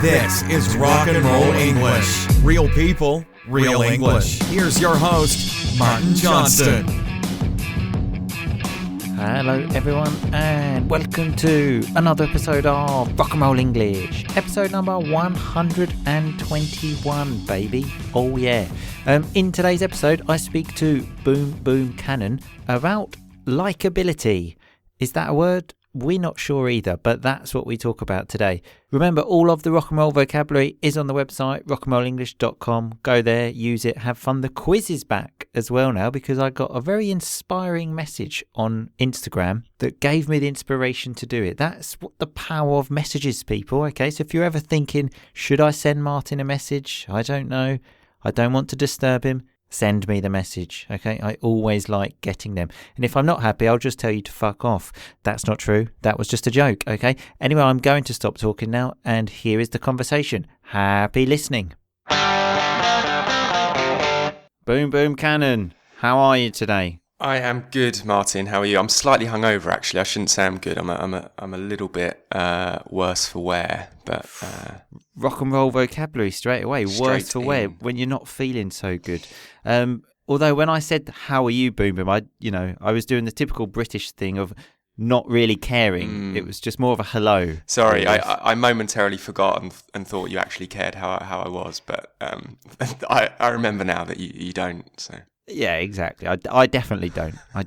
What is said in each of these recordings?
This is Rock and Roll English. Real people, real English. Here's your host, Martin Johnston. Hello everyone and welcome to another episode of Rock and Roll English. Episode number 121, baby. Oh yeah. In today's episode I speak to Boom Boom Cannon about likability. Is that a word? We're not sure either, but that's what we talk about today. Remember, all of the rock and roll vocabulary is on the website, rockandrollenglish.com. Go there, use it, have fun. The quiz is back as well now because I got a very inspiring message on Instagram that gave me the inspiration to do it. That's what the power of messages, people. Okay, so if you're ever thinking, should I send Martin a message? I don't know. I don't want to disturb him. Send me the message, okay? I always like getting them. And if I'm not happy, I'll just tell you to fuck off. That's not true. That was just a joke, okay? Anyway, I'm going to stop talking now, and here is the conversation. Happy listening. Boom Boom Cannon, how are you today? I am good, Martin. How are you? I'm slightly hungover, actually. I shouldn't say I'm good. I'm a little bit worse for wear, but rock and roll vocabulary straight away. Worse for wear when you're not feeling so good. Although when I said "How are you, Boom Boom," I was doing the typical British thing of not really caring. It was just more of a hello. Sorry, I momentarily forgot and thought you actually cared how I was, but I remember now that you don't. So. Yeah, exactly. I definitely don't. I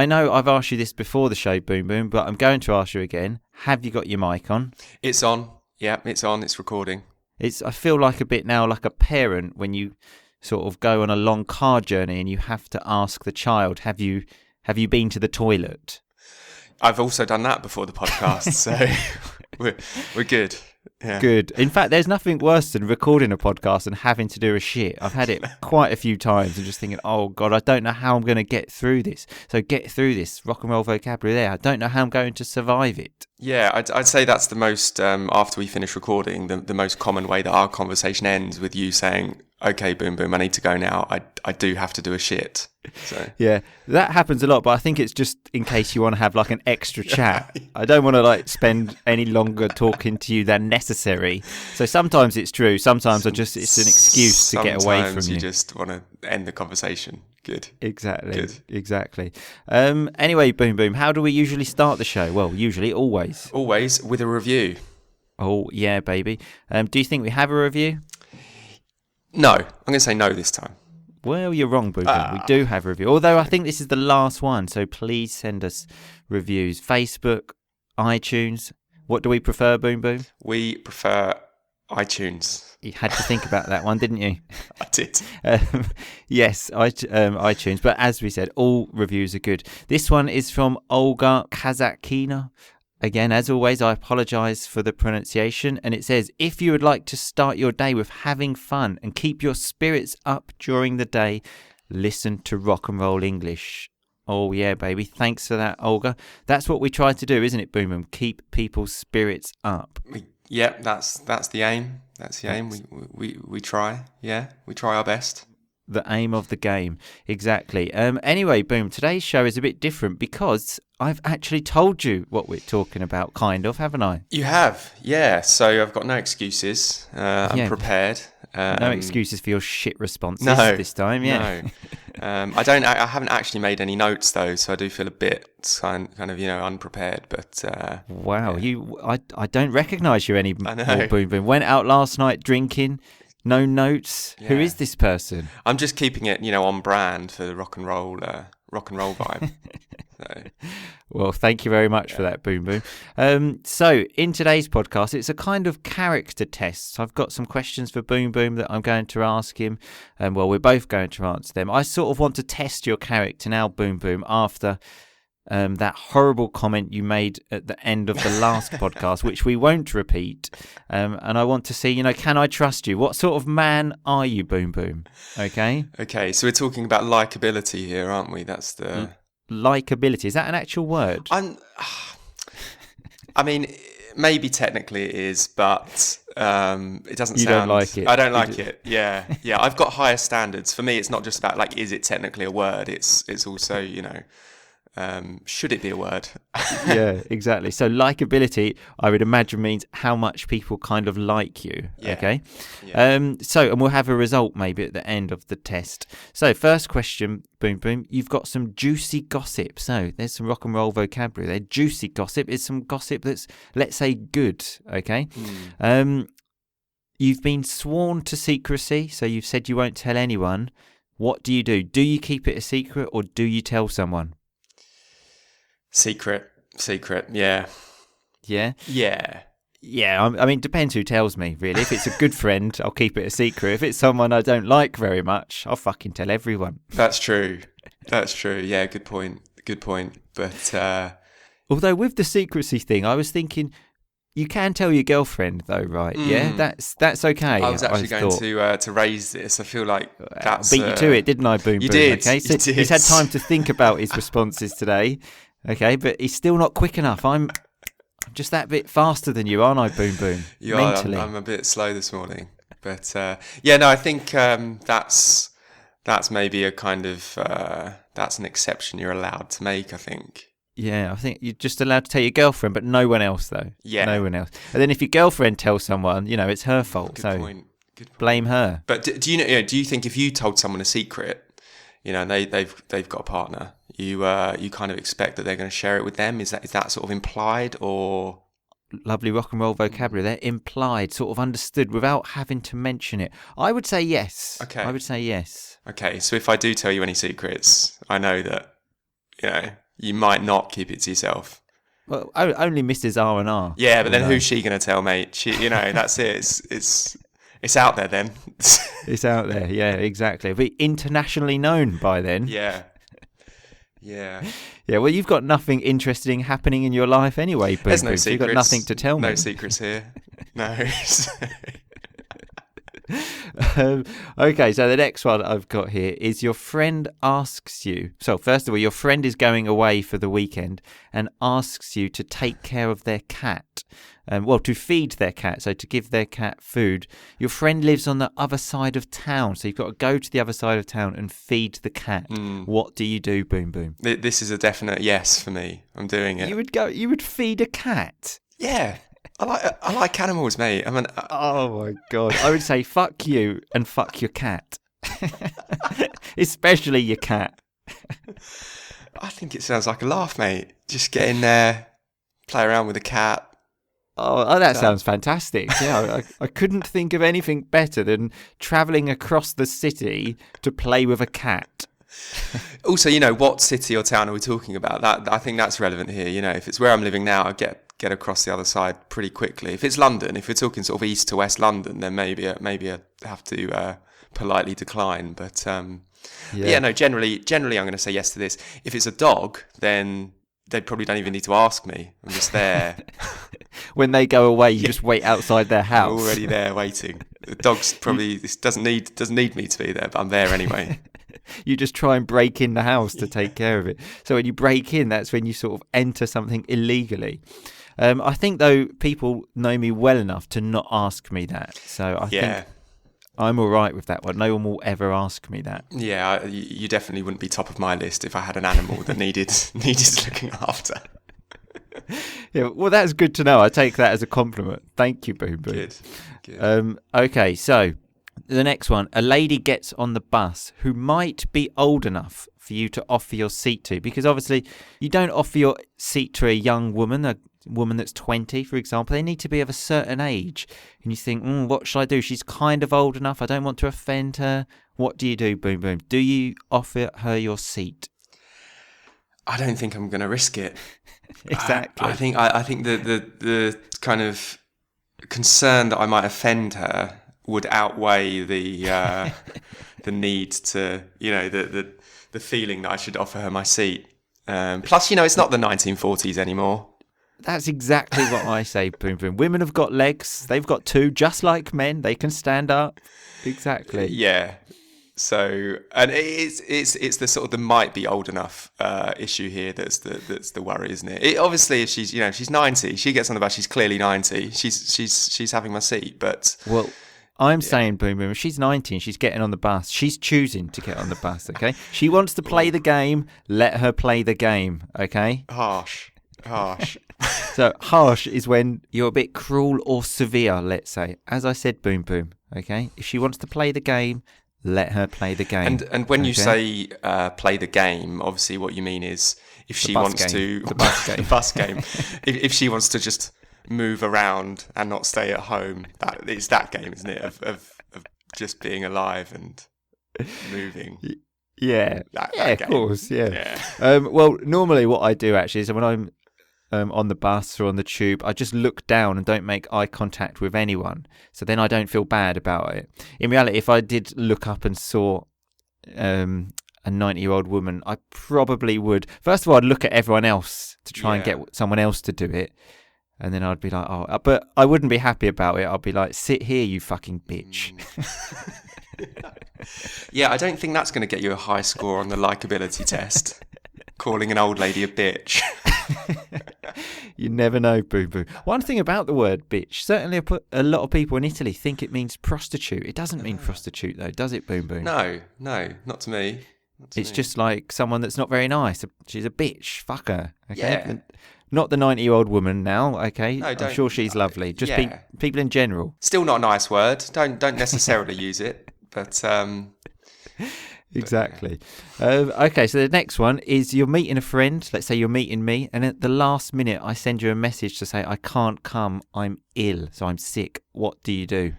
know I've asked you this before the show, Boom Boom, but I'm going to ask you again. Have you got your mic on? It's on. Yeah, it's on. It's recording. I feel like a bit now like a parent when you sort of go on a long car journey and you have to ask the child, have you been to the toilet? I've also done that before the podcast, so we're good. Yeah. Good. In fact, there's nothing worse than recording a podcast and having to do a shit. I've had it quite a few times and just thinking, oh God, I don't know how I'm going to get through this. So get through this rock and roll vocabulary there. I don't know how I'm going to survive it. Yeah, I'd say that's the most, after we finish recording, the most common way that our conversation ends with you saying, okay, Boom Boom, I need to go now. I do have to do a shit. So. Yeah, that happens a lot, but I think it's just in case you want to have like an extra chat. I don't want to like spend any longer talking to you than necessary. So sometimes it's true. Sometimes it's an excuse to get away from you. Sometimes you just want to end the conversation. Good. Exactly. Good. Exactly. Anyway, Boom Boom, how do we usually start the show? Well, usually, always. Always with a review. Oh, yeah, baby. Do you think we have a review? No. I'm going to say no this time. Well, you're wrong, Boom Boom. We do have a review. Although I think this is the last one, so please send us reviews. Facebook, iTunes. What do we prefer, Boom Boom? We prefer iTunes. You had to think about that one, didn't you? I did. Yes, iTunes. But as we said, all reviews are good. This one is from Olga Kazakina. Again, as always, I apologise for the pronunciation. And it says, if you would like to start your day with having fun and keep your spirits up during the day, listen to Rock and Roll English. Oh, yeah, baby. Thanks for that, Olga. That's what we try to do, isn't it, Boom Boom? Keep people's spirits up. Yeah, that's the aim. That's the aim. We try. Yeah, we try our best. The aim of the game. Exactly. Anyway, Boom, today's show is a bit different because I've actually told you what we're talking about, kind of, haven't I? You have, yeah. So I've got no excuses. I'm prepared. No excuses for your shit responses this time, yeah. No. I haven't actually made any notes though, so I do feel a bit kind of unprepared. But wow, yeah. I don't recognise you anymore, Boom Boom. Went out last night drinking. No notes. Yeah. Who is this person? I'm just keeping it, on brand for the rock and roll vibe. So. Well, thank you very much for that, Boom Boom. So, in today's podcast, it's a kind of character test. I've got some questions for Boom Boom that I'm going to ask him. Well, we're both going to answer them. I sort of want to test your character now, Boom Boom, after that horrible comment you made at the end of the last podcast, which we won't repeat. And I want to see, can I trust you? What sort of man are you, Boom Boom? Okay. Okay, so we're talking about likability here, aren't we? That's the... Likeability. Is that an actual word? I mean, maybe technically it is, but it doesn't sound... You don't like it. I don't like it. Yeah. I've got higher standards. For me, it's not just about, is it technically a word? It's also, Should it be a word? Yeah, exactly. So likability, I would imagine, means how much people kind of like you. Yeah. Okay. Yeah. And we'll have a result maybe at the end of the test. So first question, boom, boom. You've got some juicy gossip. So there's some rock and roll vocabulary there. Juicy gossip is some gossip that's, let's say, good. Okay. You've been sworn to secrecy. So you've said you won't tell anyone. What do? Do you keep it a secret or do you tell someone? Secret. Yeah. Yeah? Yeah. Yeah, I mean, depends who tells me, really. If it's a good friend, I'll keep it a secret. If it's someone I don't like very much, I'll fucking tell everyone. That's true. Yeah, good point. But although with the secrecy thing, I was thinking, you can tell your girlfriend, though, right? Yeah, that's okay. I was actually going to raise this. I feel like that's... beat you to it, didn't I, Boom You Boom? did. Okay, so You did. he's had time to think about his responses today. Okay, but he's still not quick enough. I'm just that bit faster than you, aren't I, Boom Boom? You Mentally. I'm a bit slow this morning. But I think that's maybe a kind of... that's an exception you're allowed to make, I think. Yeah, I think you're just allowed to tell your girlfriend, but no one else, though. Yeah. No one else. And then if your girlfriend tells someone, it's her fault. Good so point. blame her. But do you think if you told someone a secret, and they've got a partner, you kind of expect that they're going to share it with them? Is that sort of implied, or... Lovely rock and roll vocabulary there. Implied, sort of understood without having to mention it. I would say yes. Okay. I would say yes. Okay, so if I do tell you any secrets, I know that, you might not keep it to yourself. Well, only Mrs. R&R. Yeah, but then who's she going to tell, mate? That's it. It's out there then. It's out there, yeah, exactly. It'll be internationally known by then. Yeah. Yeah. Yeah, well, you've got nothing interesting happening in your life anyway, Boom There's no Boom, secrets. so you've got nothing to tell me. No secrets here. No. Okay, so the next one I've got here is your friend asks you. So first of all, your friend is going away for the weekend and asks you to take care of their cat. To feed their cat, so to give their cat food. Your friend lives on the other side of town, so you've got to go to the other side of town and feed the cat. What do you do, Boom Boom? This is a definite yes for me. I'm doing it. You would feed a cat? Yeah. I like animals, mate. Oh my God. I would say fuck you and fuck your cat. Especially your cat. I think it sounds like a laugh, mate. Just get in there, play around with the cat. Oh, that sounds fantastic. Yeah, I couldn't think of anything better than travelling across the city to play with a cat. Also, what city or town are we talking about? That I think that's relevant here. If it's where I'm living now, I get across the other side pretty quickly. If it's London, if we're talking sort of east to west London, then maybe I have to politely decline. But generally I'm going to say yes to this. If it's a dog, then they probably don't even need to ask me. I'm just there. When they go away, you just wait outside their house. I'm already there waiting. The dog's probably doesn't need me to be there, but I'm there anyway. You just try and break in the house to take care of it. So when you break in, that's when you sort of enter something illegally. I think, though, people know me well enough to not ask me that. So I think I'm all right with that one. No one will ever ask me that. Yeah, you definitely wouldn't be top of my list if I had an animal that needed looking after. Yeah, well, that's good to know. I take that as a compliment. Thank you, Boom Boom. Good. Okay, so the next one. A lady gets on the bus who might be old enough for you to offer your seat to, because obviously you don't offer your seat to a young woman, a woman that's 20, for example. They need to be of a certain age. And you think, what should I do? She's kind of old enough. I don't want to offend her. What do you do, Boom Boom? Do you offer her your seat? I don't think I'm going to risk it. Exactly. I think the kind of concern that I might offend her would outweigh the need to, the feeling that I should offer her my seat. Plus, it's not the 1940s anymore. That's exactly what I say, Boom Boom. Women have got legs. They've got two, just like men. They can stand up. Exactly. Yeah. So, and it's the sort of the might be old enough issue here that's the worry, isn't it? Obviously, if she's 90, she gets on the bus. She's clearly 90. She's having my seat, but well, I'm saying, Boom Boom, if she's 19, she's getting on the bus. She's choosing to get on the bus, okay? She wants to play the game. Let her play the game, okay? Harsh. So harsh is when you're a bit cruel or severe, let's say. As I said, Boom Boom, okay? If she wants to play the game, let her play the game. And when you say play the game, obviously what you mean is if she wants to... The bus game. The bus game. If she wants to just move around and not stay at home, it's that game, isn't it? Of just being alive and moving. Yeah. That Of game. course, yeah. Well, normally what I do actually is when I'm on the bus or on the tube, I just look down and don't make eye contact with anyone. So then I don't feel bad about it. In reality, if I did look up and saw a 90-year-old woman, I probably would. First of all, I'd look at everyone else to try and get someone else to do it. And then I'd be like, oh, but I wouldn't be happy about it. I'd be like, sit here, you fucking bitch. Yeah, I don't think that's going to get you a high score on the likability test. Calling an old lady a bitch. You never know, Boom Boom. One thing about the word bitch, certainly a lot of people in Italy think it means prostitute. It doesn't mean prostitute, though, does it, Boom Boom? No, not to me. It's just like someone that's not very nice. She's a bitch. Fuck her. Okay? Yeah. Not the 90-year-old woman now, okay? No, I'm sure she's lovely. Just people in general. Still not a nice word. Don't necessarily use it, but... Exactly. Okay, so the next one is you're meeting a friend. Let's say you're meeting me, and at the last minute, I send you a message to say, I can't come, I'm ill, so I'm sick. What do you do?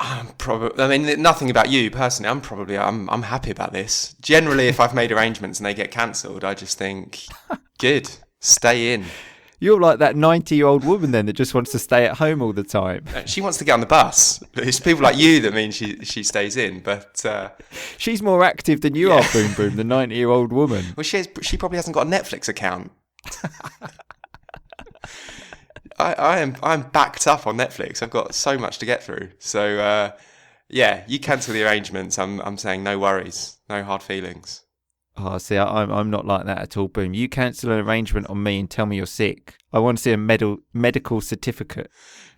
Nothing about you personally. I'm happy about this. Generally, if I've made arrangements and they get cancelled, I just think, good, stay in. You're like that 90-year-old woman then that just wants to stay at home all the time. She wants to get on the bus. It's people like you that mean she stays in, but... She's more active than you are, Boom Boom, the 90-year-old woman. Well, she probably hasn't got a Netflix account. I'm backed up on Netflix. I've got so much to get through. So, you cancel the arrangements. I'm saying no worries, no hard feelings. Oh, see, I'm not like that at all, Boom. You cancel an arrangement on me and tell me you're sick. I want to see a medical certificate,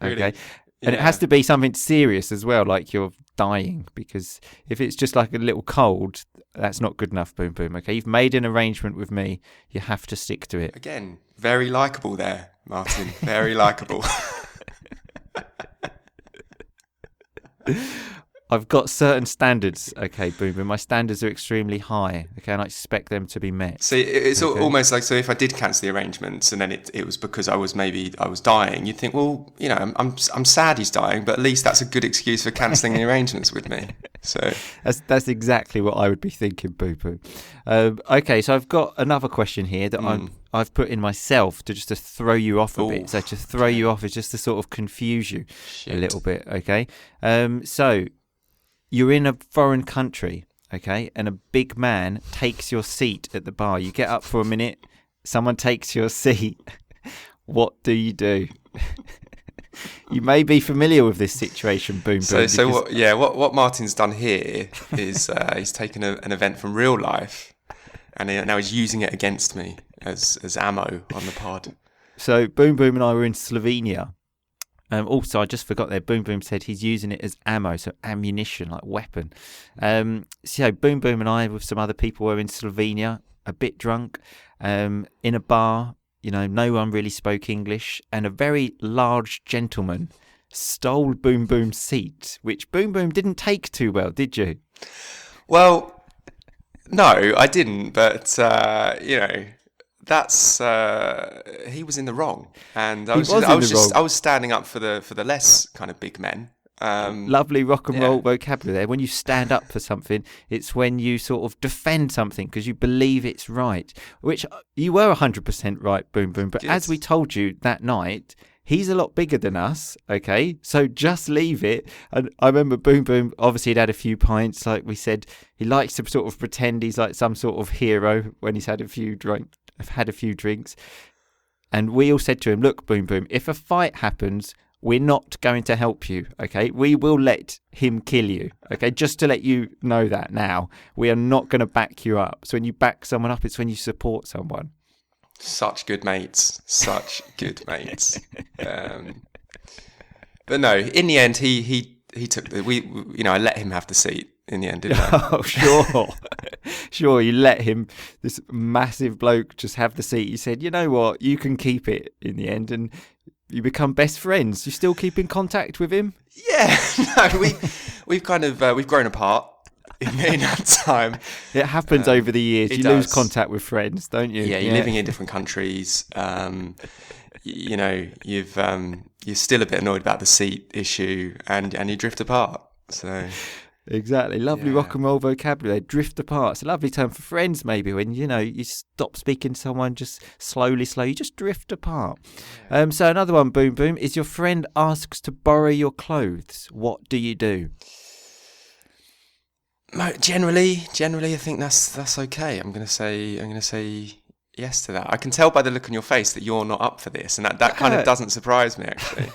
okay? Really? And it has to be something serious as well, like you're dying, because if it's just like a little cold, that's not good enough, Boom Boom, okay? You've made an arrangement with me. You have to stick to it. Again, very likeable there, Martin. Very likeable. I've got certain standards, okay, Boom Boom. My standards are extremely high, okay, and I expect them to be met. See, it's almost like, so if I did cancel the arrangements and then it was because I was dying, you'd think, well, I'm sad he's dying, but at least that's a good excuse for cancelling the arrangements with me. So that's exactly what I would be thinking, Boo Boo. Okay, so I've got another question here that I've put in myself to throw you off a bit. So to throw you off is just to sort of confuse you a little bit, okay? So you're in a foreign country, okay, and a big man takes your seat at the bar. You get up for a minute, someone takes your seat. What do you do? You may be familiar with this situation, Boom Boom. So what Martin's done here is he's taken an event from real life and now he's using it against me as ammo on the pod. So Boom Boom and I were in Slovenia. Also, I just forgot there, Boom Boom said he's using it as ammo, so ammunition, like weapon. So Boom Boom and I, with some other people, were in Slovenia, a bit drunk, in a bar. No one really spoke English, and a very large gentleman stole Boom Boom's seat, which Boom Boom didn't take too well, did you? Well, no, I didn't, but, that's he was in the wrong, and I was standing up for the less kind of big men. Lovely rock and roll vocabulary there. When you stand up for something, it's when you sort of defend something because you believe it's right, which you were 100% right, Boom Boom. But as we told you that night, he's a lot bigger than us, okay? So just leave it. And I remember Boom Boom, obviously he'd had a few pints, like we said. He likes to sort of pretend he's like some sort of hero when he's had a few drinks. And we all said to him, look, Boom Boom, if a fight happens, we're not going to help you, okay? We will let him kill you, okay? Just to let you know that now. We are not going to back you up. So when you back someone up, it's when you support someone. Such good mates. But But no, in the end, he took I let him have the seat in the end, didn't I? Oh, sure. Sure, you let him, this massive bloke, just have the seat. You said, you know what, you can keep it in the end, and you become best friends. You still keep in contact with him? Yeah, no, we've kind of we've grown apart in that time. It happens over the years. You lose contact with friends, don't you? Yeah, you're living in different countries. You're still a bit annoyed about the seat issue, and you drift apart. So exactly, lovely rock and roll vocabulary. Drift apart. It's a lovely term for friends. Maybe when you stop speaking to someone, just slowly, you just drift apart. So another one, boom boom, is your friend asks to borrow your clothes. What do you do? Generally, I think that's okay. I'm gonna say yes to that. I can tell by the look on your face that you're not up for this, and that kind of doesn't surprise me, actually.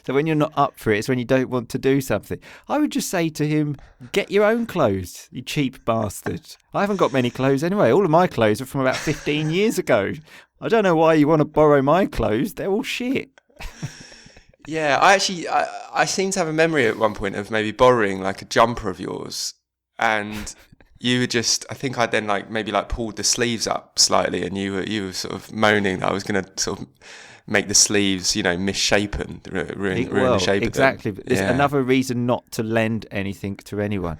So when you're not up for it, it's when you don't want to do something. I would just say to him, get your own clothes, you cheap bastard. I haven't got many clothes anyway. All of my clothes are from about 15 years ago. I don't know why you want to borrow my clothes. They're all shit. Yeah, I seem to have a memory at one point of maybe borrowing like a jumper of yours, and you were I think I then maybe pulled the sleeves up slightly, and you were sort of moaning that I was going to sort of make the sleeves, misshapen, ruin the shape exactly. of them. There's another reason not to lend anything to anyone.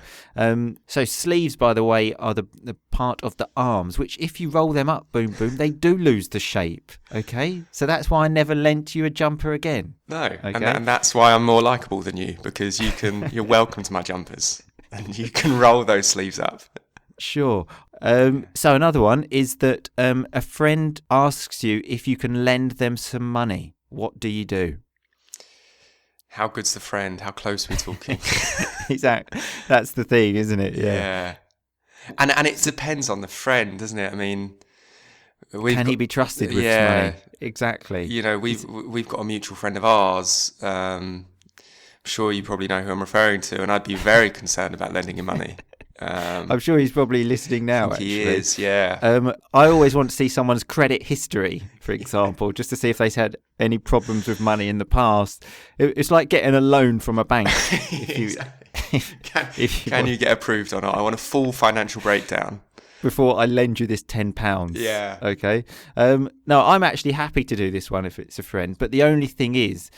So sleeves, by the way, are the part of the arms, which if you roll them up, boom, boom, they do lose the shape. Okay? So that's why I never lent you a jumper again. No, okay? and that's why I'm more likeable than you, because you're welcome to my jumpers. And you can roll those sleeves up. Sure. So another one is that a friend asks you if you can lend them some money. What do you do? How good's the friend? How close are we talking? Exactly. That's the thing, isn't it? Yeah. And it depends on the friend, doesn't it? I mean, can he be trusted with money? Exactly. We've got a mutual friend of ours. Sure, you probably know who I'm referring to, and I'd be very concerned about lending him money. I'm sure he's probably listening now. Actually, he is. Yeah. I always want to see someone's credit history, for example, just to see if they've had any problems with money in the past. It's like getting a loan from a bank. Can you get approved or not? I want a full financial breakdown before I lend you this £10. Yeah. Okay. No, I'm actually happy to do this one if it's a friend, but the only thing is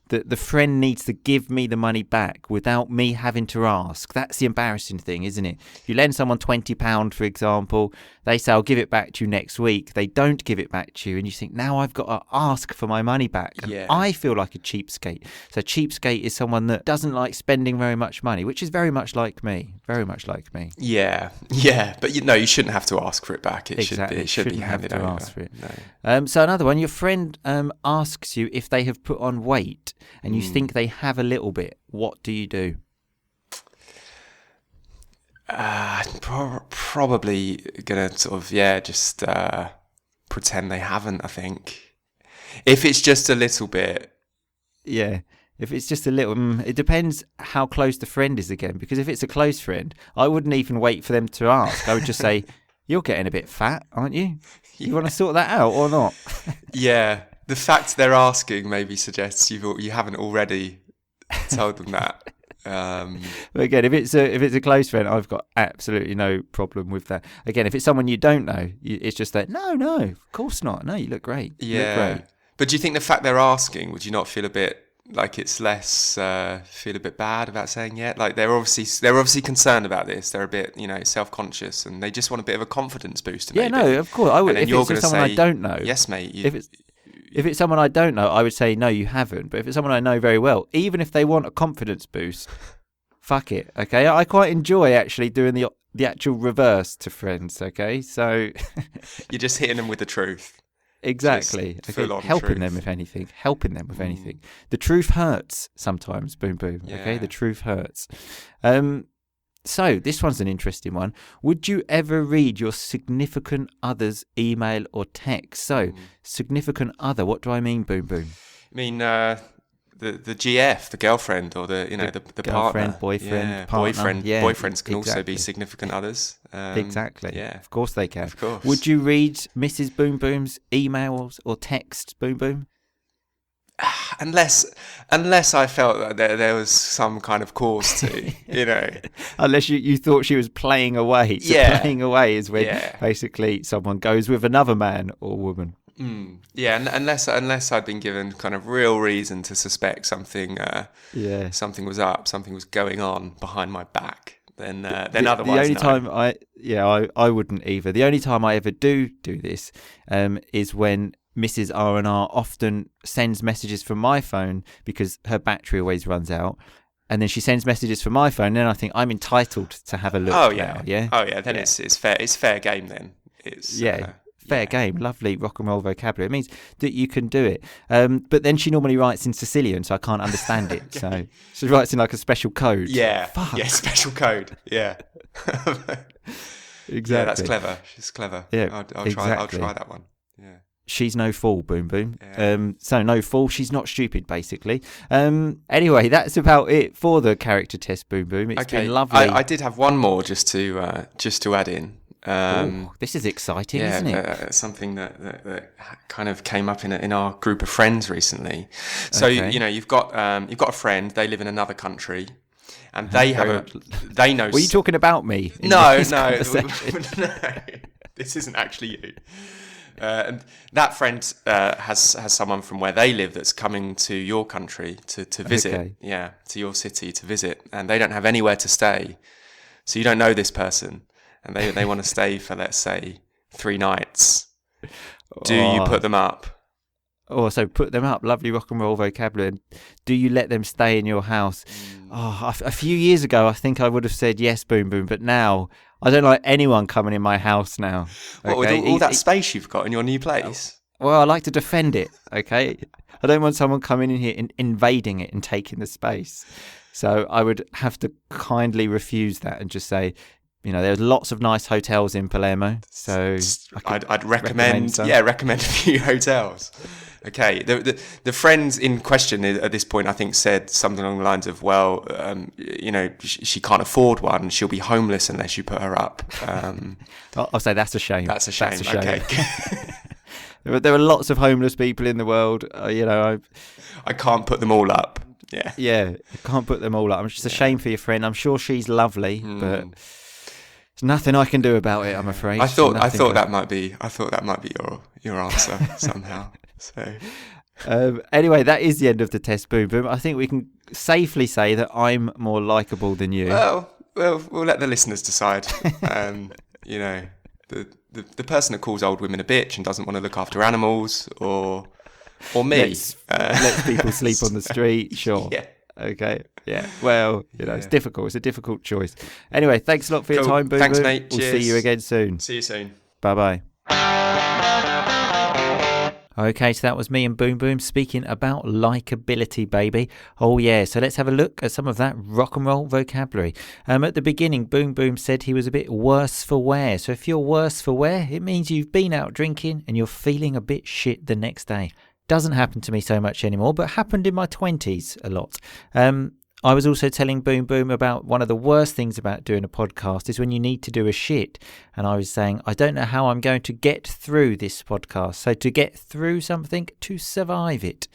that the friend needs to give me the money back without me having to ask. That's the embarrassing thing, isn't it? If you lend someone £20, for example, they say, I'll give it back to you next week. They don't give it back to you, and you think, now I've got to ask for my money back. Yeah. I feel like a cheapskate. So cheapskate is someone that doesn't like spending very much money, which is very much like me. Very much like me. Yeah. But you shouldn't have to ask for it back. It should be handed over. Ask for it. No. So another one, your friend asks you if they have put on weight, and you think they have a little bit. What do you do? Probably gonna sort of just pretend they haven't. I think if it's just a little bit. Yeah, if it's just a little, it depends how close the friend is again. Because if it's a close friend, I wouldn't even wait for them to ask. I would just say, "You're getting a bit fat, aren't you? You want to sort that out or not?" Yeah. The fact they're asking maybe suggests you haven't already told them that. But again, if it's a close friend, I've got absolutely no problem with that. Again, if it's someone you don't know, it's just that no, of course not. No, you look great. Yeah. You look great. But do you think the fact they're asking, would you not feel a bit like it's less feel a bit bad about saying yeah? Like they're obviously concerned about this. They're a bit self-conscious, and they just want a bit of a confidence booster. Yeah, maybe. no, of course I would. If it's someone I don't know, yes, mate. If it's someone I don't know, I would say, no, you haven't. But if it's someone I know very well, even if they want a confidence boost, fuck it, okay? I quite enjoy actually doing the actual reverse to friends, okay? So you're just hitting them with the truth. Exactly. Okay. Helping them with anything. The truth hurts sometimes, boom, boom, okay? The truth hurts. So this one's an interesting one. Would you ever read your significant other's email or text? So significant other, what do I mean, boom, boom? I mean the GF, the girlfriend, or the girlfriend, partner, boyfriend, partner. Boyfriends can also be significant others. Exactly. Yeah, of course they can. Of course. Would you read Mrs. Boom Boom's emails or text, boom, boom? Unless I felt that there was some kind of cause to, you know. Unless you thought she was playing away. So Yeah. playing away is when Yeah. basically someone goes with another man or woman. Yeah, and unless I'd been given kind of real reason to suspect something, something was up, something was going on behind my back, then otherwise, the only no. time I wouldn't either. The only time I ever do this is when Mrs. R&R often sends messages from my phone because her battery always runs out. And then she sends messages from my phone, and then I think I'm entitled to have a look. Oh yeah, now, yeah. Oh yeah. Then it's fair. It's fair game. Then it's fair game. Lovely rock and roll vocabulary. It means that you can do it. But then she normally writes in Sicilian, so I can't understand it. Okay. So she writes in like a special code. Yeah. Fuck. Yeah. Special code. Yeah. Exactly. Yeah, that's clever. She's clever. Yeah. I'll try that one. Yeah. She's no fool, Boom Boom. Yeah. So no fool. She's not stupid, basically. Anyway, that's about it for the character test, Boom Boom. It's been lovely. I did have one more just to add in. This is exciting, isn't it? Something that kind of came up in our group of friends recently. So you've got a friend. They live in another country, and they know. Were you talking about me? No. No. This isn't actually you. And that friend has someone from where they live that's coming to your country to visit. Okay. To your city to visit, and they don't have anywhere to stay, so you don't know this person, and they want to stay for, let's say, 3 nights. Do you put them up? So put them up. Lovely rock and roll vocabulary. And do you let them stay in your house? A few years ago, I think I would have said yes, Boom Boom, but now I don't like anyone coming in my house now. What, with all that space you've got in your new place? Well, I like to defend it, okay? I don't want someone coming in here and invading it and taking the space. So I would have to kindly refuse that and just say, there's lots of nice hotels in Palermo. So I'd recommend a few hotels. Okay, the friends in question at this point, I think, said something along the lines of, well, she can't afford one. She'll be homeless unless you put her up. I'll say that's a shame. That's a shame. Okay. There are lots of homeless people in the world. I can't put them all up. Yeah. Yeah, I can't put them all up. It's just a shame for your friend. I'm sure she's lovely, but there's nothing I can do about it, I'm afraid. I thought that might be your answer somehow. So anyway, that is the end of the test, Boom Boom. I think we can safely say that I'm more likable than you. Well, we'll let the listeners decide. The person that calls old women a bitch and doesn't want to look after animals, or me. Let people sleep on the street. Sure. Yeah. Okay. Yeah. Well, it's difficult. It's a difficult choice. Anyway, thanks a lot for your time, Boom Thanks, Boom. mate. We'll Cheers. see you again soon. See you soon. Bye-bye. Okay, so that was me and Boom Boom speaking about likability, baby. Oh yeah, so let's have a look at some of that rock and roll vocabulary. At the beginning, Boom Boom said he was a bit worse for wear. So if you're worse for wear, it means you've been out drinking and you're feeling a bit shit the next day. Doesn't happen to me so much anymore, but happened in my 20s a lot. I was also telling Boom Boom about one of the worst things about doing a podcast is when you need to do a shit. And I was saying, I don't know how I'm going to get through this podcast. So to get through something, to survive it.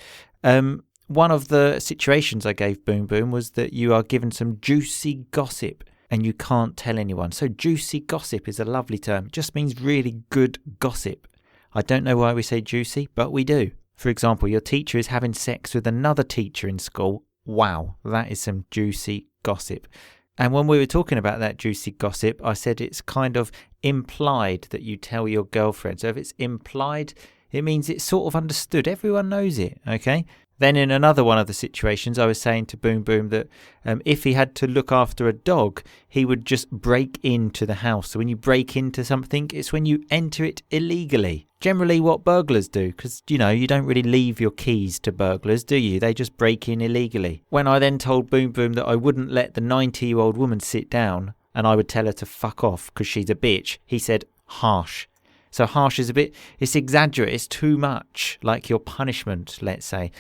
One of the situations I gave Boom Boom was that you are given some juicy gossip and you can't tell anyone. So juicy gossip is a lovely term. It just means really good gossip. I don't know why we say juicy, but we do. For example, your teacher is having sex with another teacher in school. Wow, that is some juicy gossip. And when we were talking about that juicy gossip, I said it's kind of implied that you tell your girlfriend. So if it's implied, it means it's sort of understood. Everyone knows it, okay? Then in another one of the situations, I was saying to Boom Boom that if he had to look after a dog, he would just break into the house. So when you break into something, it's when you enter it illegally. Generally what burglars do, because, you don't really leave your keys to burglars, do you? They just break in illegally. When I then told Boom Boom that I wouldn't let the 90-year-old woman sit down and I would tell her to fuck off because she's a bitch, he said, harsh. So harsh is it's exaggerated, it's too much, like your punishment, let's say.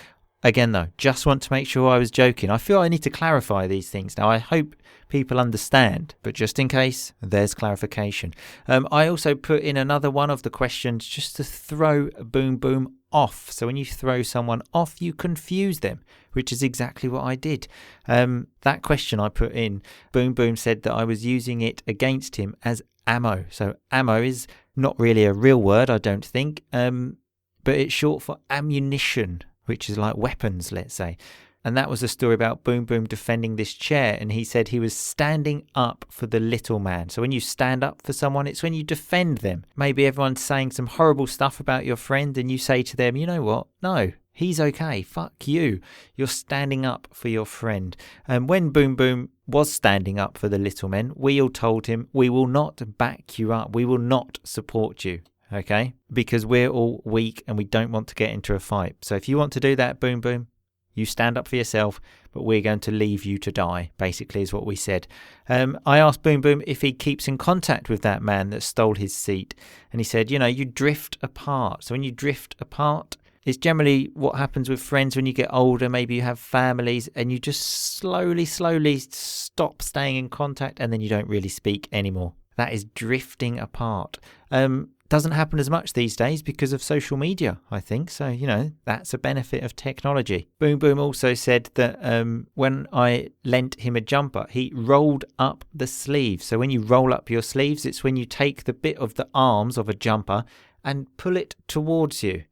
Again, though, just want to make sure I was joking. I feel I need to clarify these things. Now, I hope people understand, but just in case, there's clarification. I also put in another one of the questions just to throw Boom Boom off. So when you throw someone off, you confuse them, which is exactly what I did. That question I put in, Boom Boom said that I was using it against him as ammo. So ammo is not really a real word, I don't think, but it's short for ammunition, which is like weapons, let's say. And that was a story about Boom Boom defending this chair. And he said he was standing up for the little man. So when you stand up for someone, it's when you defend them. Maybe everyone's saying some horrible stuff about your friend and you say to them, you know what? No, he's okay. Fuck you. You're standing up for your friend. And when Boom Boom was standing up for the little men, we all told him, we will not back you up. We will not support you. Okay, because we're all weak and we don't want to get into a fight. So if you want to do that, Boom Boom, you stand up for yourself, but we're going to leave you to die, basically is what we said. I asked Boom Boom if he keeps in contact with that man that stole his seat. And he said, you drift apart. So when you drift apart, it's generally what happens with friends when you get older. Maybe you have families and you just slowly stop staying in contact and then you don't really speak anymore. That is drifting apart. Doesn't happen as much these days because of social media, I think. So, that's a benefit of technology. Boom Boom also said that when I lent him a jumper, he rolled up the sleeves. So when you roll up your sleeves, it's when you take the bit of the arms of a jumper and pull it towards you.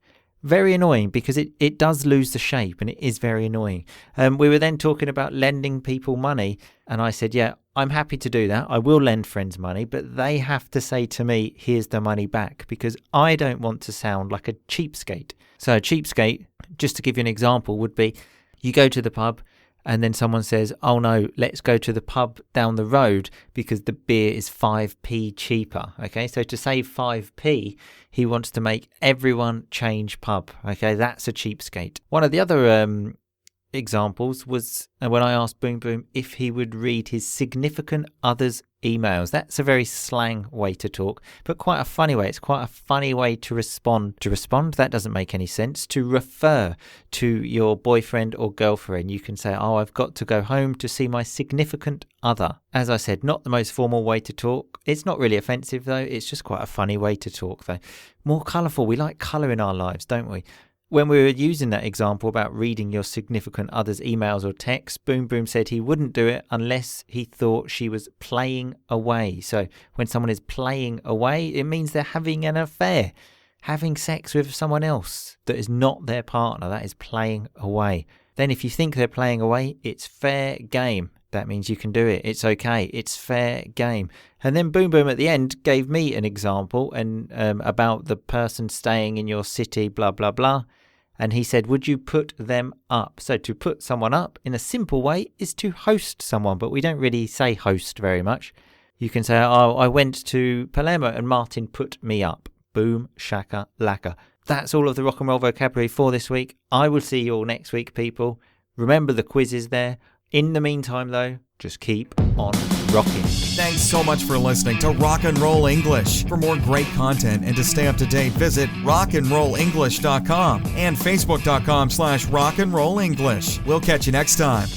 Very annoying because it does lose the shape and it is very annoying. We were then talking about lending people money and I said, yeah, I'm happy to do that. I will lend friends money, but they have to say to me, here's the money back, because I don't want to sound like a cheapskate. So a cheapskate, just to give you an example, would be you go to the pub and then someone says, oh no, let's go to the pub down the road because the beer is 5p cheaper. Okay, so to save 5p, he wants to make everyone change pub. Okay, that's a cheapskate. One of the other examples was when I asked Boom Boom if he would read his significant other's emails. That's a very slang way to talk, but quite a funny way. It's quite a funny way to respond. That doesn't make any sense. To refer to your boyfriend or girlfriend, you can say, oh, I've got to go home to see my significant other. As I said, not the most formal way to talk. It's not really offensive though. It's just quite a funny way to talk though. More colourful. We like colour in our lives, don't we? When we were using that example about reading your significant other's emails or texts, Boom Boom said he wouldn't do it unless he thought she was playing away. So when someone is playing away, it means they're having an affair, having sex with someone else that is not their partner. That is playing away. Then if you think they're playing away, it's fair game. That means you can do it. It's okay. It's fair game. And then Boom Boom at the end gave me an example and about the person staying in your city, blah, blah, blah. And he said, would you put them up? So to put someone up in a simple way is to host someone, but we don't really say host very much. You can say, oh, I went to Palermo and Martin put me up. Boom, shaka, laka. That's all of the rock and roll vocabulary for this week. I will see you all next week, people. Remember the quiz is there. In the meantime, though, just keep on rocking. Thanks so much for listening to Rock and Roll English. For more great content and to stay up to date, visit rockandrollenglish.com and facebook.com/rockandrollenglish. We'll catch you next time.